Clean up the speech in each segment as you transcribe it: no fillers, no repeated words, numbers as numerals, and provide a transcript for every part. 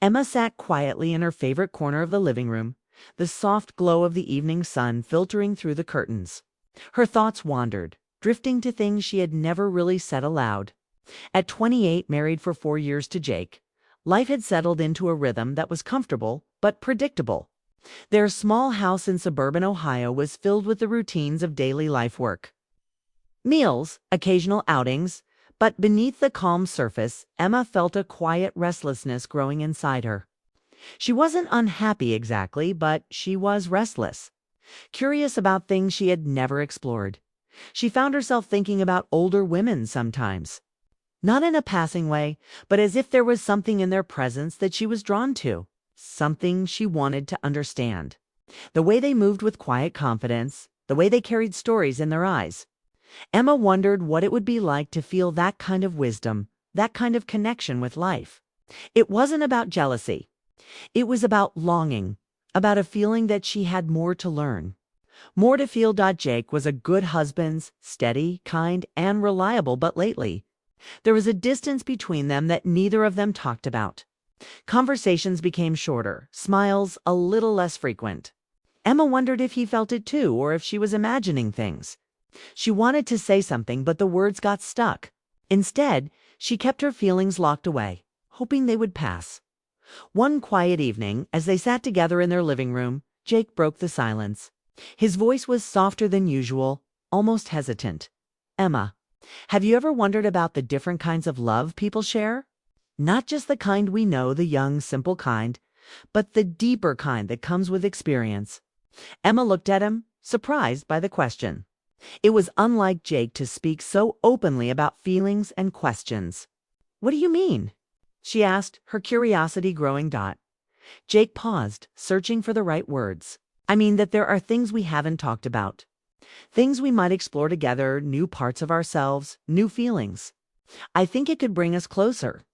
Emma sat quietly in her favorite corner of the living room, the soft glow of the evening sun filtering through the curtains. Her thoughts wandered, drifting to things she had never really said aloud. At 28, married for 4 years to Jake, life had settled into a rhythm that was comfortable but predictable. Their small house in suburban Ohio was filled with the routines of daily life work. Meals, occasional outings, but beneath the calm surface, Emma felt a quiet restlessness growing inside her. She wasn't unhappy exactly, but she was restless, curious about things she had never explored. She found herself thinking about older women sometimes. Not in a passing way, but as if there was something in their presence that she was drawn to, something she wanted to understand. The way they moved with quiet confidence, the way they carried stories in their eyes. Emma wondered what it would be like to feel that kind of wisdom, that kind of connection with life. It wasn't about jealousy. It was about longing, about a feeling that she had more to learn. More to feel. Jake was a good husband, steady, kind, and reliable, but lately, there was a distance between them that neither of them talked about. Conversations became shorter, smiles a little less frequent. Emma wondered if he felt it too, or if she was imagining things. She wanted to say something, but the words got stuck. Instead, she kept her feelings locked away, hoping they would pass. One quiet evening, as they sat together in their living room, Jake broke the silence. His voice was softer than usual, almost hesitant. "Emma, have you ever wondered about the different kinds of love people share? Not just the kind we know, the young, simple kind, but the deeper kind that comes with experience." Emma looked at him, surprised by the question. It was unlike Jake to speak so openly about feelings and questions. "What do you mean?" she asked, her curiosity growing. Jake paused, searching for the right words. "I mean that there are things we haven't talked about. Things we might explore together, new parts of ourselves, new feelings. I think it could bring us closer."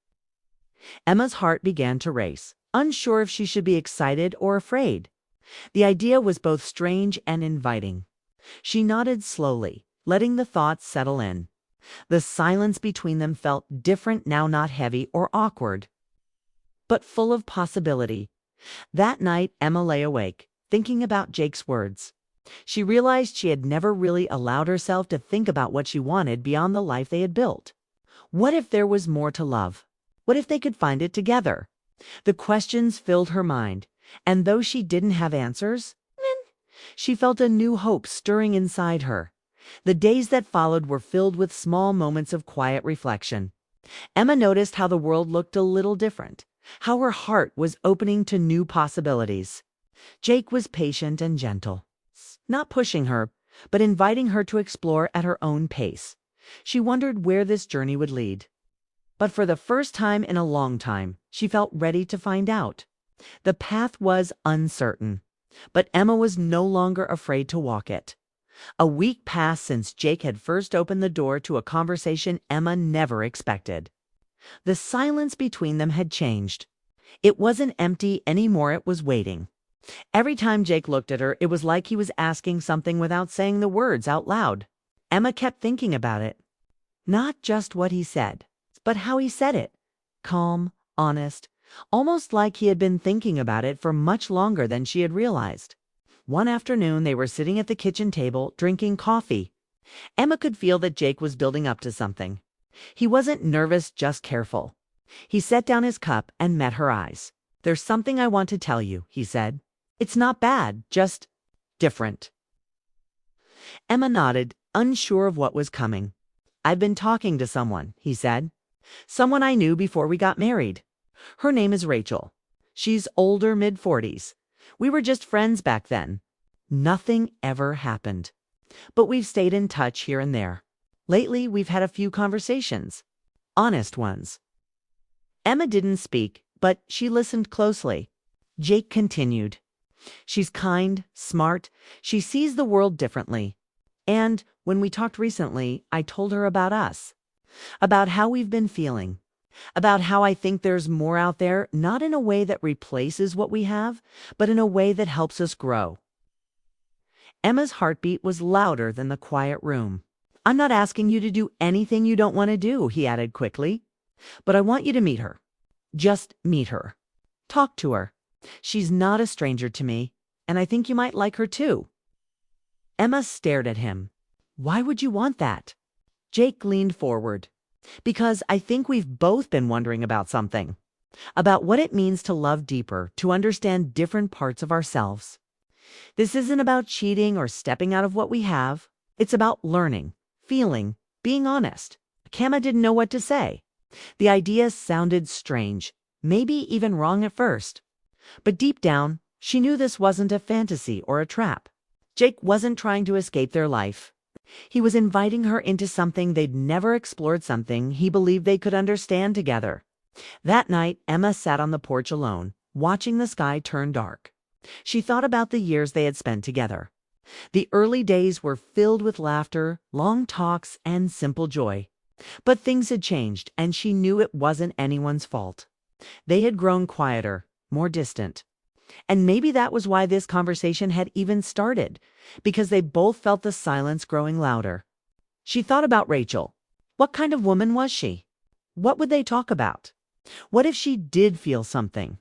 Emma's heart began to race, unsure if she should be excited or afraid. The idea was both strange and inviting. She nodded slowly, letting the thoughts settle in. The silence between them felt different now, not heavy or awkward, but full of possibility. That night, Emma lay awake, thinking about Jake's words. She realized she had never really allowed herself to think about what she wanted beyond the life they had built. What if there was more to love? What if they could find it together? The questions filled her mind, and though she didn't have answers, she felt a new hope stirring inside her. The days that followed were filled with small moments of quiet reflection. Emma noticed how the world looked a little different, how her heart was opening to new possibilities. Jake was patient and gentle, not pushing her, but inviting her to explore at her own pace. She wondered where this journey would lead. But for the first time in a long time, she felt ready to find out. The path was uncertain, but Emma was no longer afraid to walk it. A week passed since Jake had first opened the door to a conversation Emma never expected. The silence between them had changed. It wasn't empty anymore, it was waiting. Every time Jake looked at her, it was like he was asking something without saying the words out loud. Emma kept thinking about it. Not just what he said, but how he said it. Calm, honest, almost like he had been thinking about it for much longer than she had realized. One afternoon, they were sitting at the kitchen table, drinking coffee. Emma could feel that Jake was building up to something. He wasn't nervous, just careful. He set down his cup and met her eyes. "There's something I want to tell you," he said. "It's not bad, just different." Emma nodded, unsure of what was coming. "I've been talking to someone," he said. "Someone I knew before we got married. Her name is Rachel. She's older, mid-40s. We were just friends back then. Nothing ever happened. But we've stayed in touch here and there. Lately, we've had a few conversations. Honest ones." Emma didn't speak, but she listened closely. Jake continued. "She's kind, smart. She sees the world differently. And when we talked recently, I told her about us. About how we've been feeling. About how I think there's more out there, not in a way that replaces what we have, but in a way that helps us grow." Emma's heartbeat was louder than the quiet room. "I'm not asking you to do anything you don't want to do," he added quickly. "But I want you to meet her. Just meet her. Talk to her. She's not a stranger to me, and I think you might like her too." Emma stared at him. "Why would you want that?" Jake leaned forward. "Because I think we've both been wondering about something. About what it means to love deeper, to understand different parts of ourselves. This isn't about cheating or stepping out of what we have. It's about learning, feeling, being honest." Emma didn't know what to say. The idea sounded strange, maybe even wrong at first. But deep down, she knew this wasn't a fantasy or a trap. Jake wasn't trying to escape their life. He was inviting her into something they'd never explored, something he believed they could understand together. That night, Emma sat on the porch alone, watching the sky turn dark. She thought about the years they had spent together. The early days were filled with laughter, long talks, and simple joy. But things had changed, and she knew it wasn't anyone's fault. They had grown quieter, more distant. And maybe that was why this conversation had even started, because they both felt the silence growing louder. She thought about Rachel. What kind of woman was she? What would they talk about? What if she did feel something?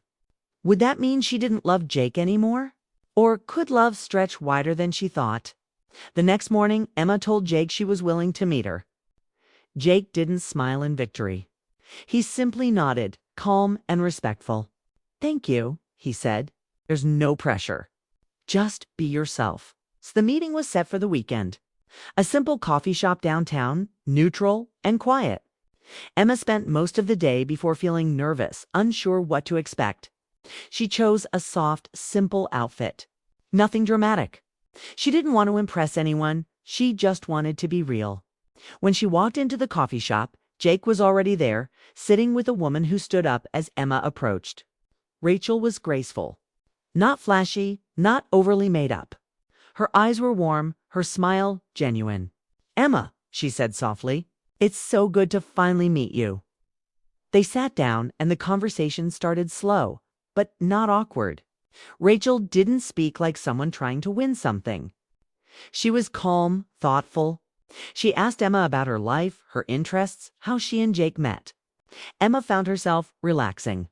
Would that mean she didn't love Jake anymore? Or could love stretch wider than she thought? The next morning, Emma told Jake she was willing to meet her. Jake didn't smile in victory. He simply nodded, calm and respectful. "Thank you," he said. "There's no pressure. Just be yourself." So the meeting was set for the weekend. A simple coffee shop downtown, neutral and quiet. Emma spent most of the day before feeling nervous, unsure what to expect. She chose a soft, simple outfit. Nothing dramatic. She didn't want to impress anyone. She just wanted to be real. When she walked into the coffee shop, Jake was already there, sitting with a woman who stood up as Emma approached. Rachel was graceful. Not flashy, not overly made up. Her eyes were warm, her smile genuine. "Emma," she said softly, "it's so good to finally meet you." They sat down and the conversation started slow, but not awkward. Rachel didn't speak like someone trying to win something. She was calm, thoughtful. She asked Emma about her life, her interests, how she and Jake met. Emma found herself relaxing.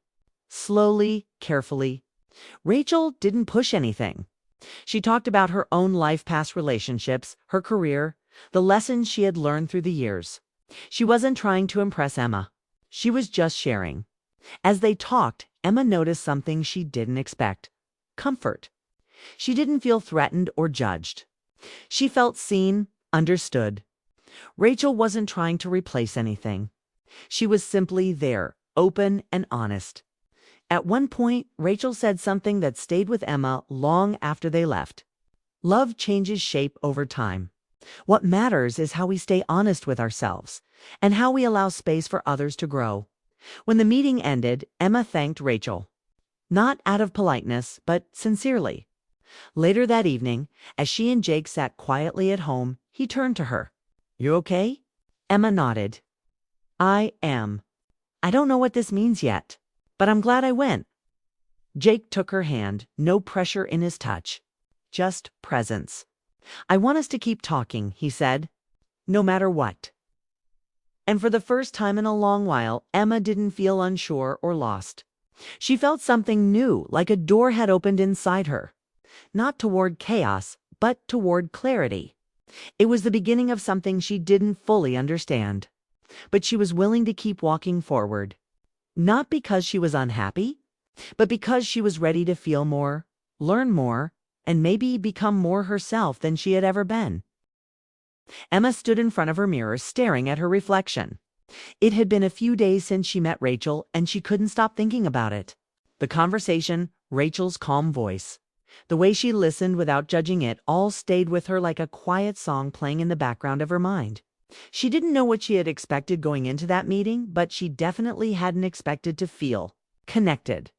Slowly, carefully. Rachel didn't push anything. She talked about her own life, past relationships, her career, the lessons she had learned through the years. She wasn't trying to impress Emma. She was just sharing. As they talked, Emma noticed something she didn't expect. Comfort. She didn't feel threatened or judged. She felt seen, understood. Rachel wasn't trying to replace anything. She was simply there, open and honest. At one point, Rachel said something that stayed with Emma long after they left. "Love changes shape over time. What matters is how we stay honest with ourselves and how we allow space for others to grow." When the meeting ended, Emma thanked Rachel. Not out of politeness, but sincerely. Later that evening, as she and Jake sat quietly at home, he turned to her. "You okay?" Emma nodded. "I am. I don't know what this means yet, but I'm glad I went." Jake took her hand, no pressure in his touch. Just presence. "I want us to keep talking," he said. "No matter what." And for the first time in a long while, Emma didn't feel unsure or lost. She felt something new, like a door had opened inside her. Not toward chaos, but toward clarity. It was the beginning of something she didn't fully understand. But she was willing to keep walking forward. Not because she was unhappy, but because she was ready to feel more, learn more, and maybe become more herself than she had ever been. Emma stood in front of her mirror, staring at her reflection. It had been a few days since she met Rachel, and she couldn't stop thinking about it. The conversation, Rachel's calm voice. The way she listened without judging it all stayed with her like a quiet song playing in the background of her mind. She didn't know what she had expected going into that meeting, but she definitely hadn't expected to feel connected.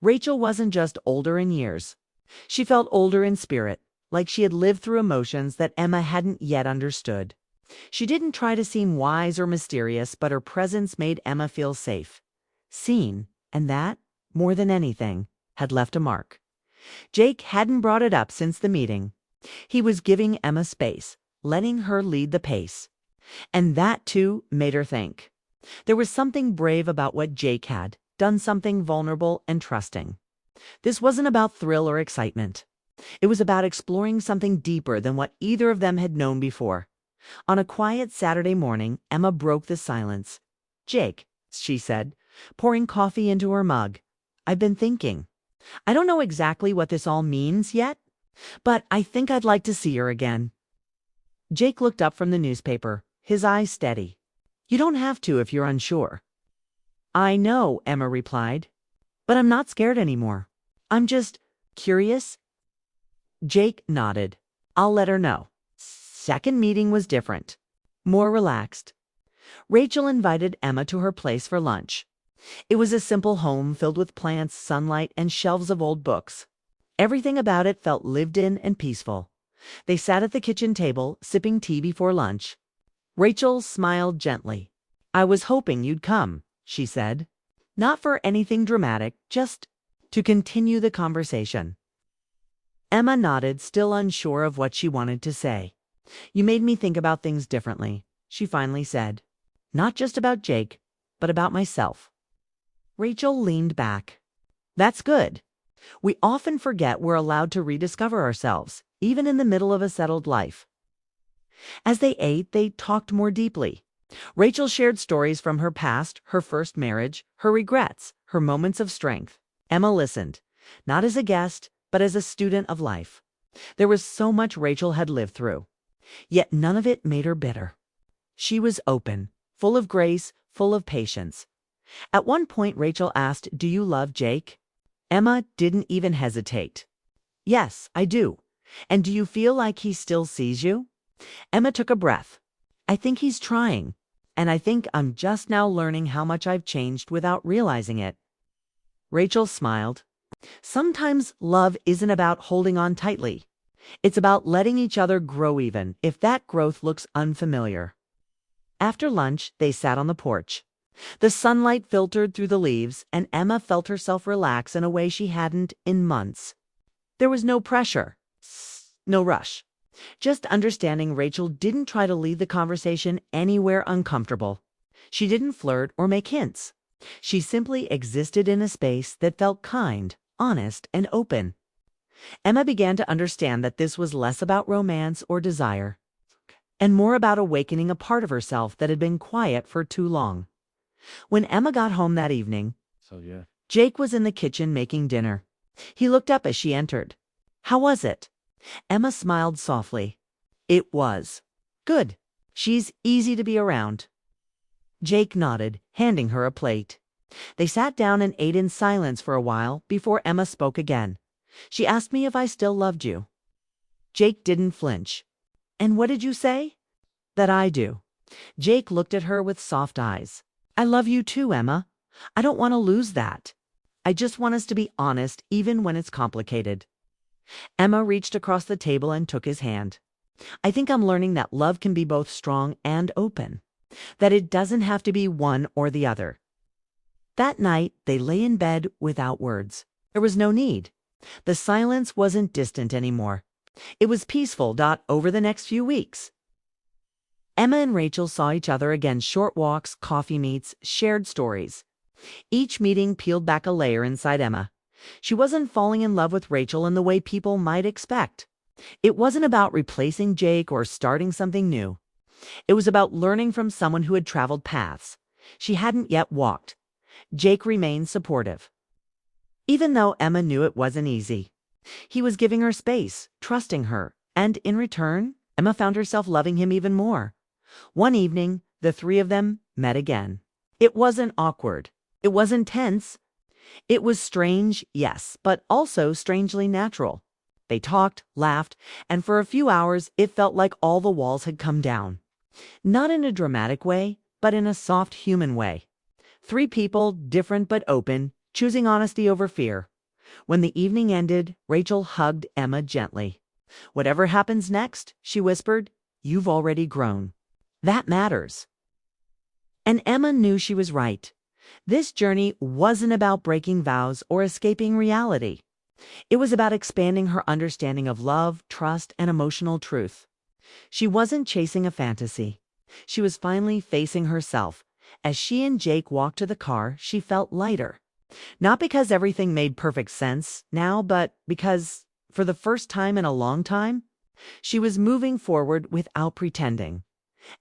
Rachel wasn't just older in years. She felt older in spirit, like she had lived through emotions that Emma hadn't yet understood. She didn't try to seem wise or mysterious, but her presence made Emma feel safe, seen, and that, more than anything, had left a mark. Jake hadn't brought it up since the meeting. He was giving Emma space, letting her lead the pace. And that, too, made her think. There was something brave about what Jake had. done something vulnerable and trusting. This wasn't about thrill or excitement. It was about exploring something deeper than what either of them had known before. On a quiet Saturday morning, Emma broke the silence. "Jake," she said, pouring coffee into her mug, "I've been thinking. I don't know exactly what this all means yet, but I think I'd like to see her again." Jake looked up from the newspaper, his eyes steady. "You don't have to if you're unsure." "I know," Emma replied, "but I'm not scared anymore. I'm just curious." Jake nodded. "I'll let her know." Second meeting was different, more relaxed. Rachel invited Emma to her place for lunch. It was a simple home filled with plants, sunlight, and shelves of old books. Everything about it felt lived in and peaceful. They sat at the kitchen table, sipping tea before lunch. Rachel smiled gently. "I was hoping you'd come," she said. "Not for anything dramatic, just to continue the conversation." Emma nodded, still unsure of what she wanted to say. "You made me think about things differently," she finally said. "Not just about Jake, but about myself." Rachel leaned back. "That's good. We often forget we're allowed to rediscover ourselves, even in the middle of a settled life." As they ate, they talked more deeply. Rachel shared stories from her past, her first marriage, her regrets, her moments of strength. Emma listened, not as a guest, but as a student of life. There was so much Rachel had lived through, yet none of it made her bitter. She was open, full of grace, full of patience. At one point, Rachel asked, "Do you love Jake?" Emma didn't even hesitate. "Yes, I do. And do you feel like he still sees you?" Emma took a breath. "I think he's trying, and I think I'm just now learning how much I've changed without realizing it." Rachel smiled. "Sometimes love isn't about holding on tightly. It's about letting each other grow even if that growth looks unfamiliar." After lunch, they sat on the porch. The sunlight filtered through the leaves, and Emma felt herself relax in a way she hadn't in months. There was no pressure, no rush. Just understanding Rachel didn't try to lead the conversation anywhere uncomfortable. She didn't flirt or make hints. She simply existed in a space that felt kind, honest, and open. Emma began to understand that this was less about romance or desire, and more about awakening a part of herself that had been quiet for too long. When Emma got home that evening, Jake was in the kitchen making dinner. He looked up as she entered. "How was it?" Emma smiled softly. "It was. Good. She's easy to be around." Jake nodded, handing her a plate. They sat down and ate in silence for a while before Emma spoke again. "She asked me if I still loved you." Jake didn't flinch. "And what did you say?" "That I do." Jake looked at her with soft eyes. "I love you too, Emma. I don't want to lose that. I just want us to be honest even when it's complicated." Emma reached across the table and took his hand. "I think I'm learning that love can be both strong and open, that it doesn't have to be one or the other." That night, they lay in bed without words. There was no need. The silence wasn't distant anymore. It was peaceful. Over the next few weeks, Emma and Rachel saw each other again: short walks, coffee meets, shared stories. Each meeting peeled back a layer inside Emma. She wasn't falling in love with Rachel in the way people might expect. It wasn't about replacing Jake or starting something new. It was about learning from someone who had traveled paths she hadn't yet walked. Jake remained supportive, even though Emma knew it wasn't easy. He was giving her space, trusting her, and in return, Emma found herself loving him even more. One evening, the three of them met again. It wasn't awkward. It wasn't tense. It was strange, yes, but also strangely natural. They talked, laughed, and for a few hours it felt like all the walls had come down. Not in a dramatic way, but in a soft human way. Three people, different but open, choosing honesty over fear. When the evening ended, Rachel hugged Emma gently. "Whatever happens next," she whispered, "you've already grown. That matters." And Emma knew she was right. This journey wasn't about breaking vows or escaping reality. It was about expanding her understanding of love, trust, and emotional truth. She wasn't chasing a fantasy. She was finally facing herself. As she and Jake walked to the car, she felt lighter. Not because everything made perfect sense now, but because, for the first time in a long time, she was moving forward without pretending.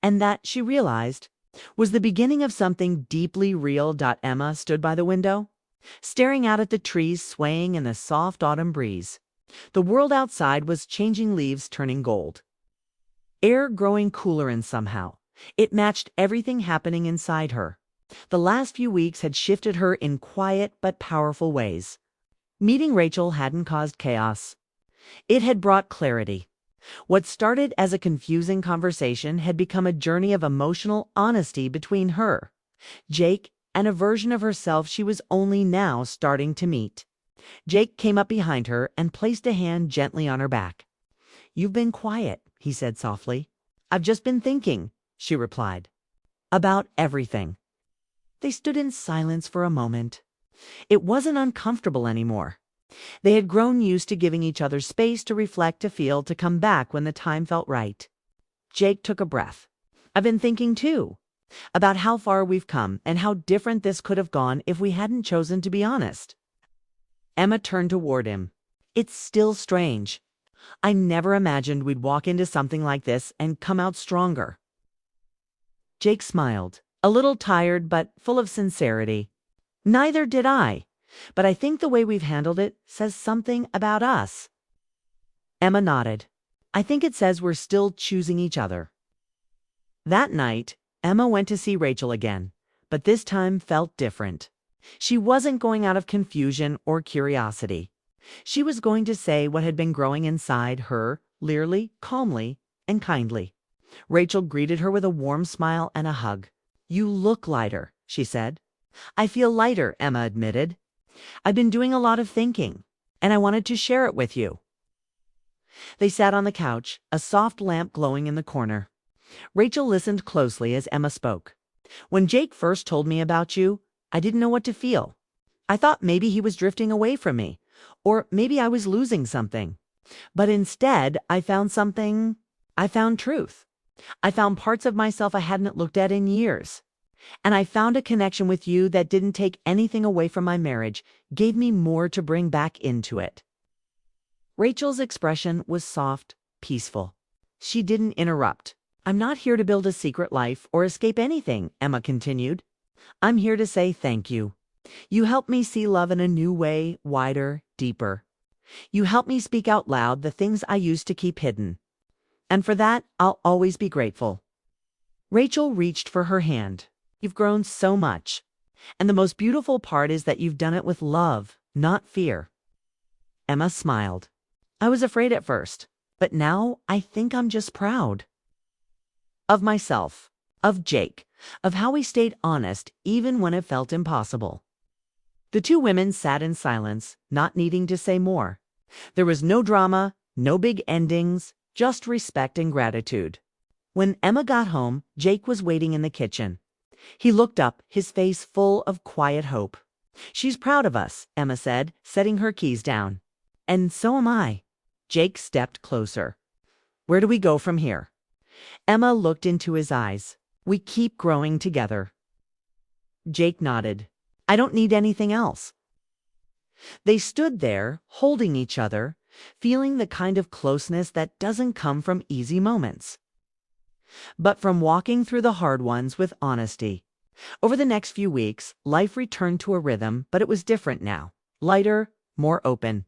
And that, she realized, was the beginning of something deeply real. Emma stood by the window, staring out at the trees swaying in the soft autumn breeze. The world outside was changing, leaves turning gold, air growing cooler, and somehow it matched everything happening inside her. The last few weeks had shifted her in quiet but powerful ways. Meeting Rachel hadn't caused chaos. It had brought clarity. What started as a confusing conversation had become a journey of emotional honesty between her, Jake, and a version of herself she was only now starting to meet. Jake came up behind her and placed a hand gently on her back. "You've been quiet," he said softly. "I've just been thinking," she replied. "About everything." They stood in silence for a moment. It wasn't uncomfortable anymore. They had grown used to giving each other space to reflect, to feel, to come back when the time felt right. Jake took a breath. "I've been thinking too, about how far we've come and how different this could have gone if we hadn't chosen to be honest." Emma turned toward him. "It's still strange. I never imagined we'd walk into something like this and come out stronger." Jake smiled, a little tired but full of sincerity. "Neither did I. But I think the way we've handled it says something about us." Emma nodded. "I think it says we're still choosing each other." That night, Emma went to see Rachel again, but this time felt different. She wasn't going out of confusion or curiosity. She was going to say what had been growing inside her, clearly, calmly, and kindly. Rachel greeted her with a warm smile and a hug. "You look lighter," she said. "I feel lighter," Emma admitted. "I've been doing a lot of thinking, and I wanted to share it with you." They sat on the couch, a soft lamp glowing in the corner. Rachel listened closely as Emma spoke. "When Jake first told me about you, I didn't know what to feel. I thought maybe he was drifting away from me, or maybe I was losing something. But instead, I found something. I found truth. I found parts of myself I hadn't looked at in years. And I found a connection with you that didn't take anything away from my marriage, gave me more to bring back into it." Rachel's expression was soft, peaceful. She didn't interrupt. "I'm not here to build a secret life or escape anything," Emma continued. "I'm here to say thank you. You helped me see love in a new way, wider, deeper. You helped me speak out loud the things I used to keep hidden. And for that, I'll always be grateful." Rachel reached for her hand. "You've grown so much. And the most beautiful part is that you've done it with love, not fear." Emma smiled. "I was afraid at first, but now I think I'm just proud. Of myself, of Jake, of how we stayed honest even when it felt impossible." The two women sat in silence, not needing to say more. There was no drama, no big endings, just respect and gratitude. When Emma got home, Jake was waiting in the kitchen. He looked up, his face full of quiet hope. "She's proud of us," Emma said, setting her keys down. "And so am I." Jake stepped closer. "Where do we go from here?" Emma looked into his eyes. "We keep growing together." Jake nodded. "I don't need anything else." They stood there, holding each other, feeling the kind of closeness that doesn't come from easy moments, but from walking through the hard ones with honesty. Over the next few weeks, life returned to a rhythm, but it was different now. Lighter, more open.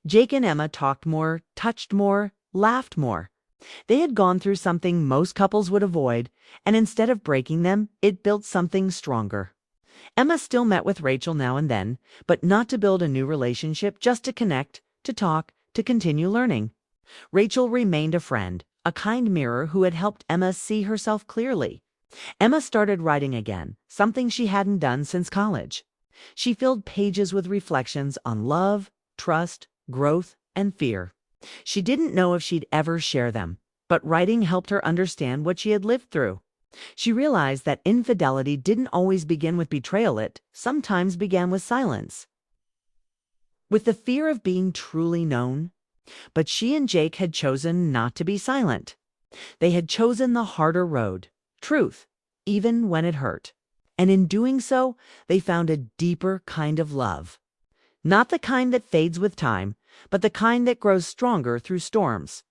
Jake and Emma talked more, touched more, laughed more. They had gone through something most couples would avoid, and instead of breaking them, it built something stronger. Emma still met with Rachel now and then, but not to build a new relationship, just to connect, to talk, to continue learning. Rachel remained a friend, a kind mirror who had helped Emma see herself clearly. Emma started writing again, something she hadn't done since college. She filled pages with reflections on love, trust, growth, and fear. She didn't know if she'd ever share them, but writing helped her understand what she had lived through. She realized that infidelity didn't always begin with betrayal, it sometimes began with silence, with the fear of being truly known. But she and Jake had chosen not to be silent. They had chosen the harder road, truth, even when it hurt. And in doing so, they found a deeper kind of love. Not the kind that fades with time, but the kind that grows stronger through storms.